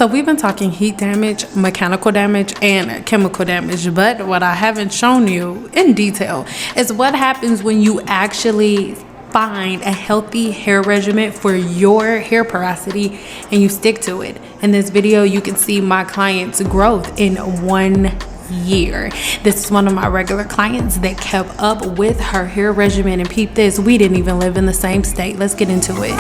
So we've been talking heat damage, mechanical damage, and chemical damage, but what I haven't shown you in detail is what happens when you actually find a healthy hair regimen for your hair porosity and you stick to it. In this video, you can see my client's growth in 1 year. This is one of my regular clients that kept up with her hair regimen, and peep this, we didn't even live in the same state. Let's get into it.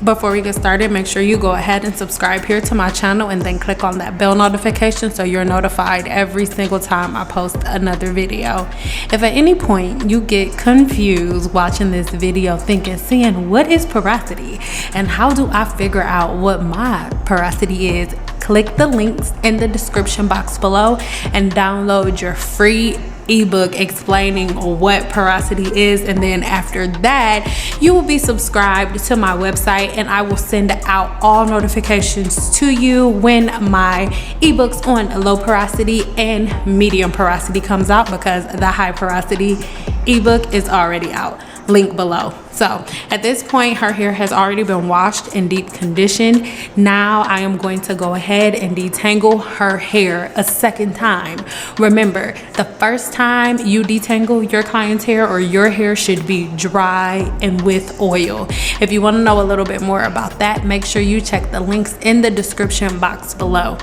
Before we get started, make sure you go ahead and subscribe here to my channel and then click on that bell notification so you're notified every single time I post another video. If at any point you get confused watching this video thinking, "Seeing, what is porosity and how do I figure out what my porosity is?" click the links in the description box below and download your free ebook explaining what porosity is, and then after that you will be subscribed to my website and I will send out all notifications to you when my ebooks on low porosity and medium porosity comes out, because the high porosity ebook is already out. Link below. So at this point, her hair has already been washed and deep conditioned. Now I am going to go ahead and detangle her hair a second time. Remember, the first time you detangle your client's hair or your hair should be dry and with oil. If you want to know a little bit more about that, make sure you check the links in the description box below.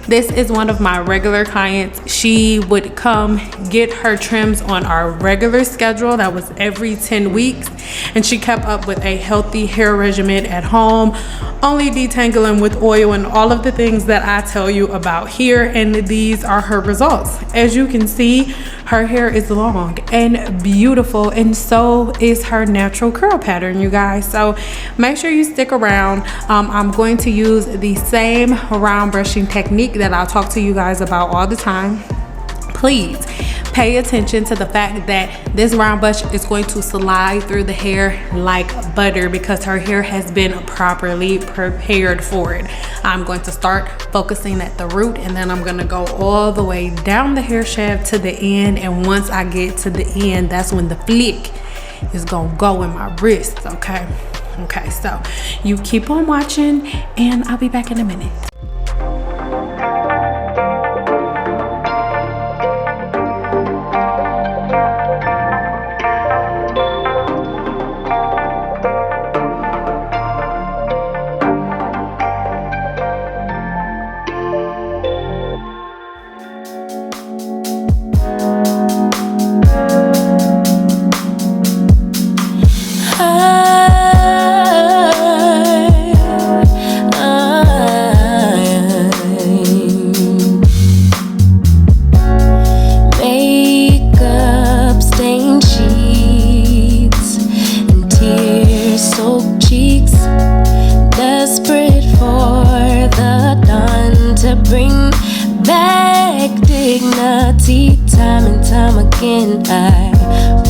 This is one of my regular clients. She would come get her trims on our regular schedule. That was every 10 weeks. And she kept up with a healthy hair regimen at home, only detangling with oil and all of the things that I tell you about here. And these are her results. As you can see, her hair is long and beautiful, and so is her natural curl pattern, you guys. So make sure you stick around. I'm going to use the same round brushing technique that I'll talk to you guys about all the time. Please pay attention to the fact that this round brush is going to slide through the hair like butter because her hair has been properly prepared for it. I'm going to start focusing at the root, and then I'm going to go all the way down the hair shaft to the end, and once I get to the end, that's when the flick is going to go in my wrist. Okay, so you keep on watching and I'll be back in a minute. Bring back dignity. Time and time again I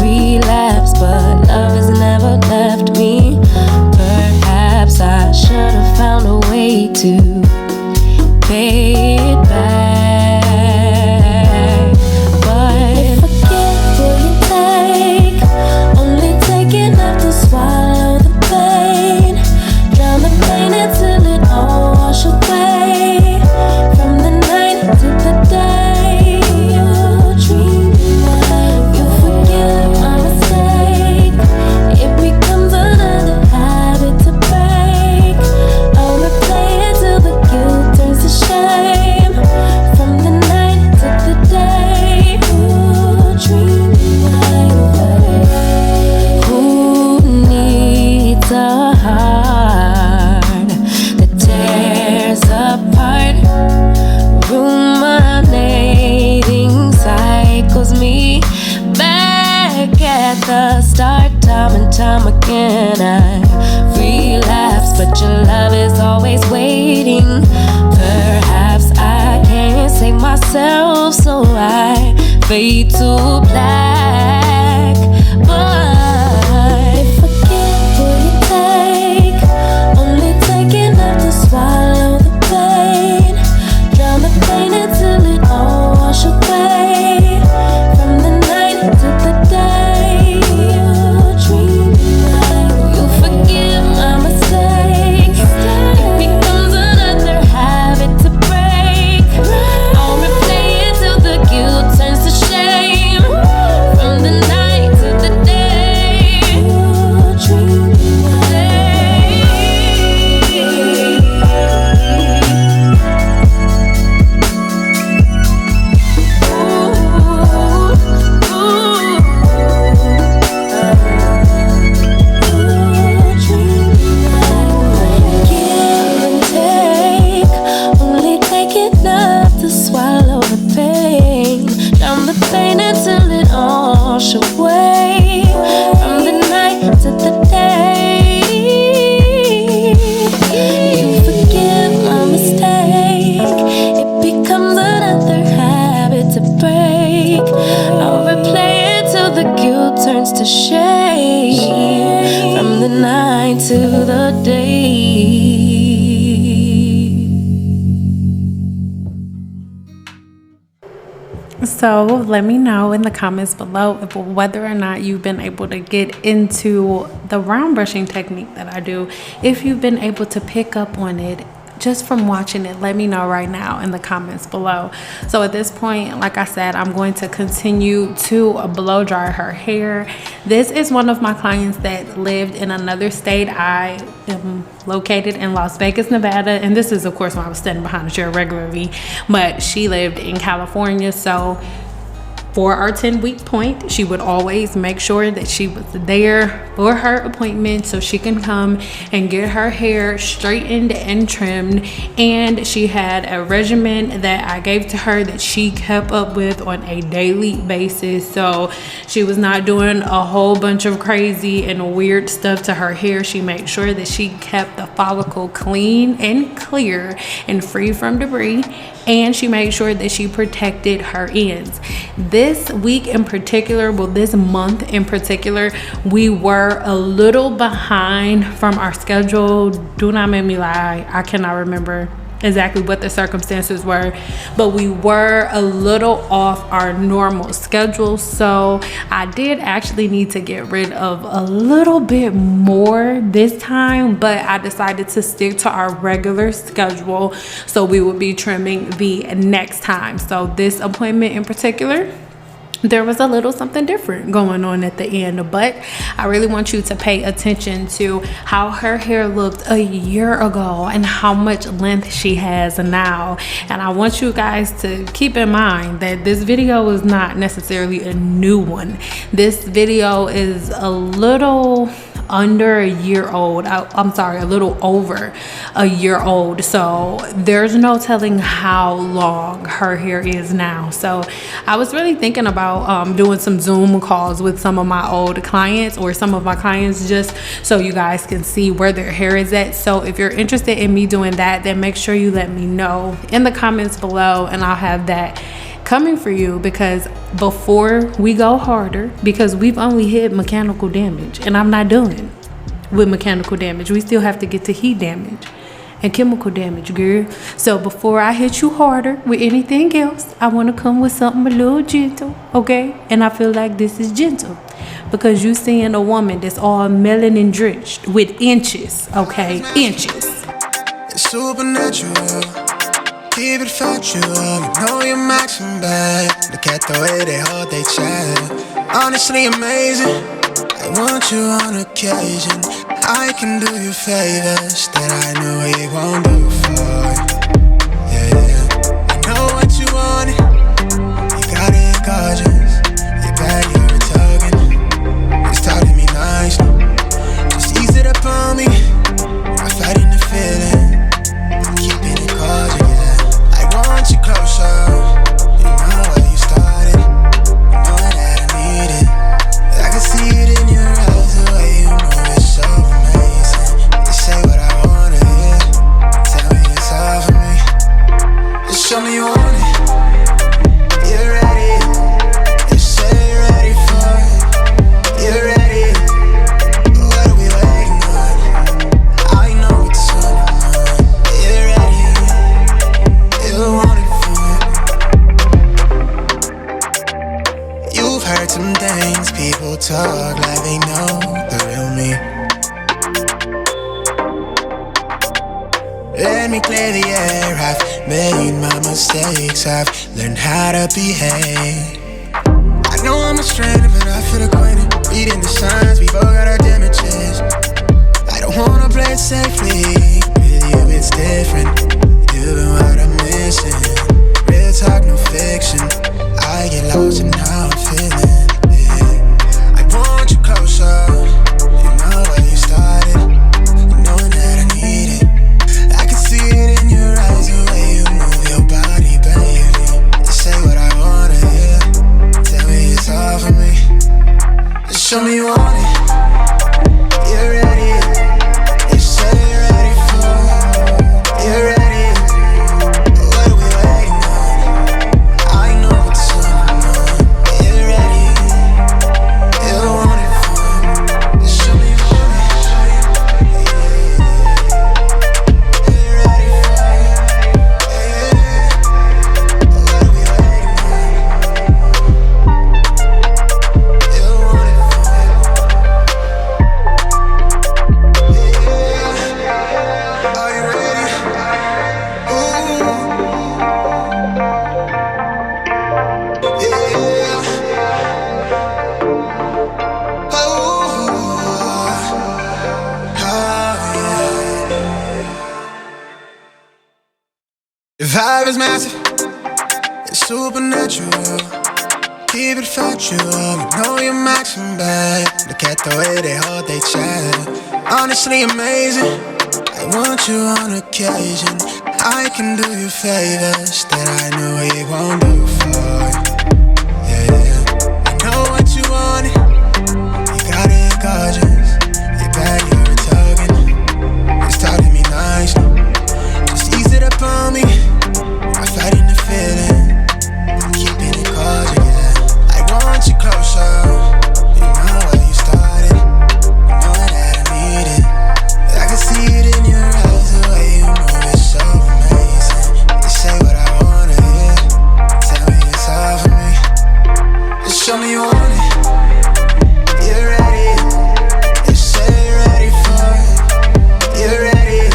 relapse, but love has never left me. Perhaps I should have found a way to pay it back, but if I get what you take, only take enough to swallow the pain, drown the pain until it all wash away. To the day you dream, you forget my mistake. It becomes another habit to break. I'll replay it till the guilt turns to shame. From the night to the day you dream away. Who needs a heart that tears apart? Ruminating cycles me back at the start. Time and time again I relapse, but your love is always waiting. Perhaps I can't save myself, so I fade to black. But if I get what you take, only take enough to swallow the pain, drown the pain until it all wash away. From the night to to shade from the night to the day. So let me know in the comments below if whether or not you've been able to get into the round brushing technique that I do. If you've been able to pick up on it just from watching it, let me know right now in the comments below. So at this point, like I said, I'm going to continue to blow dry her hair. This is one of my clients that lived in another state. I am located in Las Vegas, Nevada, and this is of course when I was standing behind the chair regularly, but she lived in California. So for our 10-week point, she would always make sure that she was there for her appointment so she can come and get her hair straightened and trimmed. And she had a regimen that I gave to her that she kept up with on a daily basis. So she was not doing a whole bunch of crazy and weird stuff to her hair. She made sure that she kept the follicle clean and clear and free from debris. And she made sure that she protected her ends. This week in particular, well, this month in particular, we were a little behind from our schedule. Do not make me lie, I cannot remember exactly what the circumstances were, but we were a little off our normal schedule. So I did actually need to get rid of a little bit more this time, but I decided to stick to our regular schedule, so we will be trimming the next time. So this appointment in particular, there was a little something different going on at the end, but I really want you to pay attention to how her hair looked a year ago and how much length she has now. And I want you guys to keep in mind that this video is not necessarily a new one. This video is a little under a year old. I'm sorry, a little over a year old. So there's no telling how long her hair is now. So I was really thinking about doing some Zoom calls with some of my old clients or some of my clients, just so you guys can see where their hair is at. So if you're interested in me doing that, then make sure you let me know in the comments below, and I'll have that coming for you. Because before we go harder, because we've only hit mechanical damage, and I'm not done with mechanical damage. We still have to get to heat damage and chemical damage, girl. So before I hit you harder with anything else, I want to come with something a little gentle, okay? And I feel like this is gentle because you seeing a woman that's all melanin drenched with inches, okay? Inches. It's supernatural. Keep it factual, you know you're maxing back. Look at the way they hold their chat. Honestly amazing, I want you on occasion. I can do you favors that I know you won't do for. Yeah, I know what you wanted. You got it gorgeous. You're bad, you're a token. Just talk to me nicely. Just ease it up on me. I'm fighting the feeling. I'm keeping it cordial. Want you closer, you know where you started, you know that I need it. I can see it in your eyes, the way you move is so amazing. You say what I wanna hear, tell me it's all for me. Just show me you want it, you're ready. You say you're ready for it, you're ready. What are we waiting on? I know it's on your mind. You're ready. You've heard some things, people talk like they know the real me. Let me clear the air, I've made my mistakes, I've learned how to behave. I know I'm a stranger, but I feel acquainted. Reading the signs, we both got our damages. I don't wanna play it safely, with you it's different. You've been what I'm missing. Real talk, no fiction. I get lost in how I'm feeling. Yeah. I want you closer. You know where you started. You know that I need it. I can see it in your eyes, the way you move your body, baby. You say what I wanna hear. Tell me it's all for me. Just show me you want it. You're ready. You say you're ready for it. You're ready. love is massive, it's supernatural. Keep it factual, you know you're maxing back. Look at the way they hold they chat. Honestly amazing, I want you on occasion. I can do you favors that I know he won't do for you. Yeah, I know what you wanted, you got it gorgeous. You bet you were talking, just talking me nicely. Just ease it up on me, I'm fighting the feeling, I'm keeping it cordial, yeah. I want you closer, you know where you started, you know that I need it. I can see it in your eyes, the way you move is so amazing. You say what I wanna hear, tell me it's all for me. Just show me you want it, you're ready. You say you're ready for it, you're ready.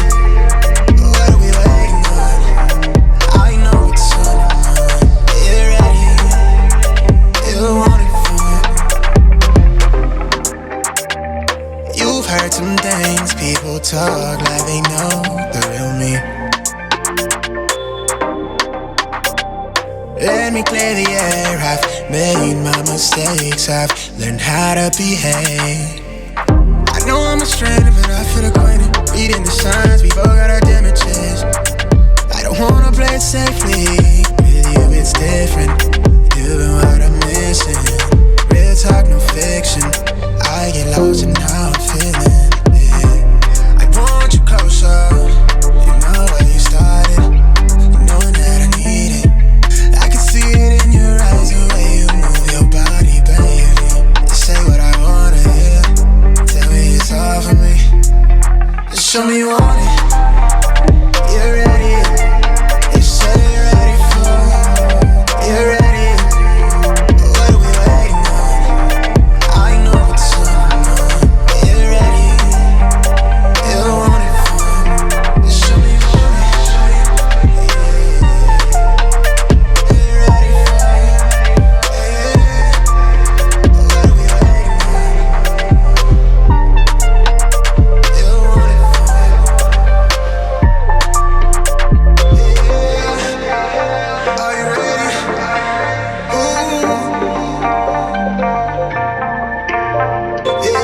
What are we waiting on? I know what's on your mind. You're ready, you want it for it. You've heard some things, people talk like they know the real me. Let me clear the air, I've made my mistakes, I've learned how to behave. I know I'm a stranger, but I feel acquainted. Reading the signs, we both got our damages. I don't wanna play it safely, with you it's different. You've been what I'm missing, real talk, no fiction. I get lost in how I'm feeling, yeah. I want you closer, you know where you started, you know that I need it. I can see it in your eyes, the way you move your body, baby. You say what I wanna hear, tell me it's all for me. Just show me you want it, you're ready. You say you're ready for it, you're ready. What are we waiting on? I know what's on your mind. You're ready, you want it for it. Just show me you want it, you're ready for it, yeah. What are we waiting on? You want it for it, yeah. Are you ready? Ooh, yeah. Oh, yeah.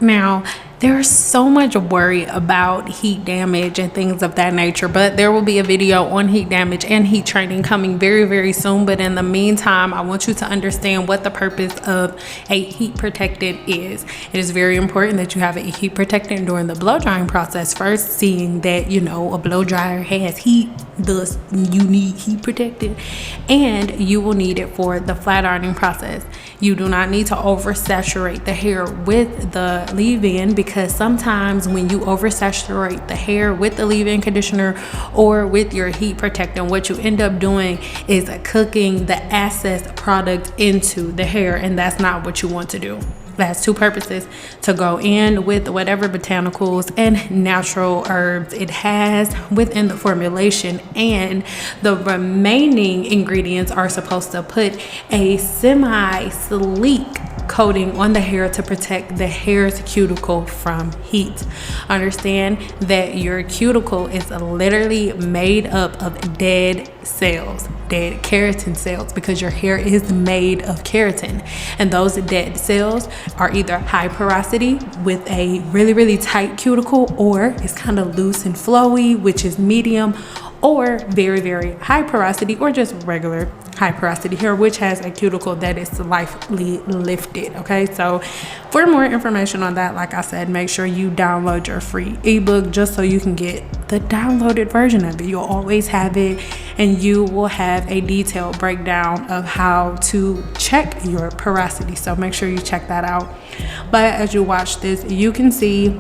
Now, there's so much worry about heat damage and things of that nature, but there will be a video on heat damage and heat training coming very, very soon. But in the meantime, I want you to understand what the purpose of a heat protectant is. It is very important that you have a heat protectant during the blow drying process first, seeing that, you know, a blow dryer has heat, thus you need heat protectant, and you will need it for the flat ironing process. You do not need to oversaturate the hair with the leave-in, because sometimes when you oversaturate the hair with the leave-in conditioner or with your heat protectant, what you end up doing is cooking the excess product into the hair, and that's not what you want to do. It has two purposes: to go in with whatever botanicals and natural herbs it has within the formulation, and the remaining ingredients are supposed to put a semi-sleek coating on the hair to protect the hair's cuticle from heat. Understand that your cuticle is literally made up of dead cells, dead keratin cells, because your hair is made of keratin, and those dead cells are either high porosity with a really, really tight cuticle, or it's kind of loose and flowy, which is medium, or very, very high porosity, or just regular high porosity hair, which has a cuticle that is slightly lifted. Okay, so for more information on that, like I said, make sure you download your free ebook just so you can get the downloaded version of it. You'll always have it, and you will have a detailed breakdown of how to check your porosity, so make sure you check that out. But as you watch this, you can see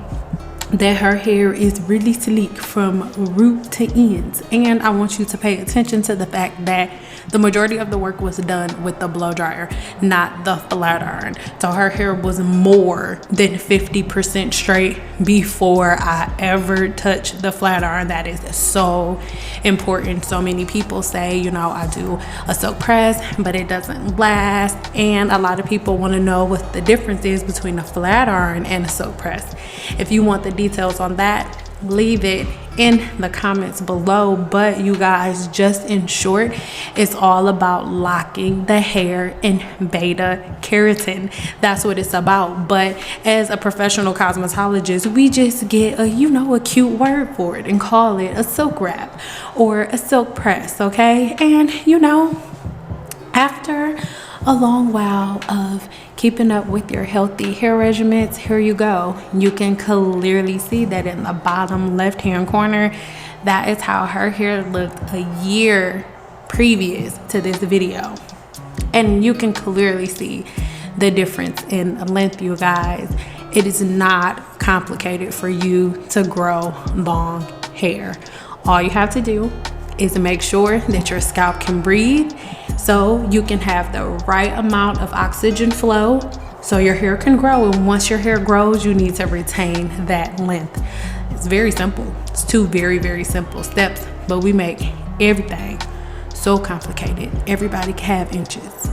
that her hair is really sleek from root to ends, and I want you to pay attention to the fact that The majority of the work was done with the blow dryer, not the flat iron. So her hair was more than 50% straight before I ever touched the flat iron. That is so important. So many people say, you know, I do a silk press, but it doesn't last. And a lot of people want to know what the difference is between a flat iron and a silk press. If you want the details on that, leave it in the comments below. But you guys, just in short, it's all about locking the hair in beta keratin. That's what it's about. But as a professional cosmetologist, we just get a cute word for it and call it a silk wrap or a silk press, okay? And after a long while of keeping up with your healthy hair regimens, here you go. You can clearly see that in the bottom left hand corner. That is how her hair looked a year previous to this video. And you can clearly see the difference in length, you guys. It is not complicated for you to grow long hair. All you have to do is make sure that your scalp can breathe, so you can have the right amount of oxygen flow so your hair can grow. And once your hair grows, you need to retain that length. It's very simple. It's two very, very simple steps, but we make everything so complicated. Everybody can have inches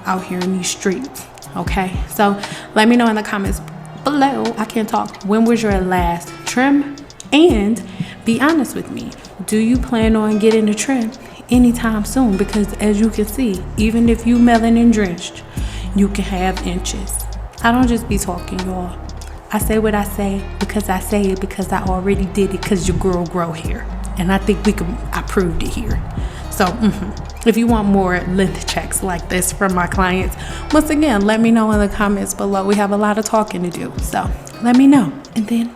out here in these streets, okay? So let me know in the comments below, I can't talk, when was your last trim? And be honest with me, do you plan on getting a trim anytime soon? Because as you can see, even if you melanin drenched, you can have inches. I don't just be talking, y'all. I say what I say because I say it because I already did it, because your girl grow hair. And I think I proved it here. So if you want more length checks like this from my clients, once again, let me know in the comments below. We have a lot of talking to do, so let me know. And then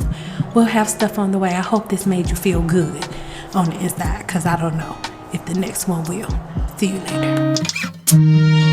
we'll have stuff on the way. I hope this made you feel good on the inside, because I don't know if the next one will. See you later.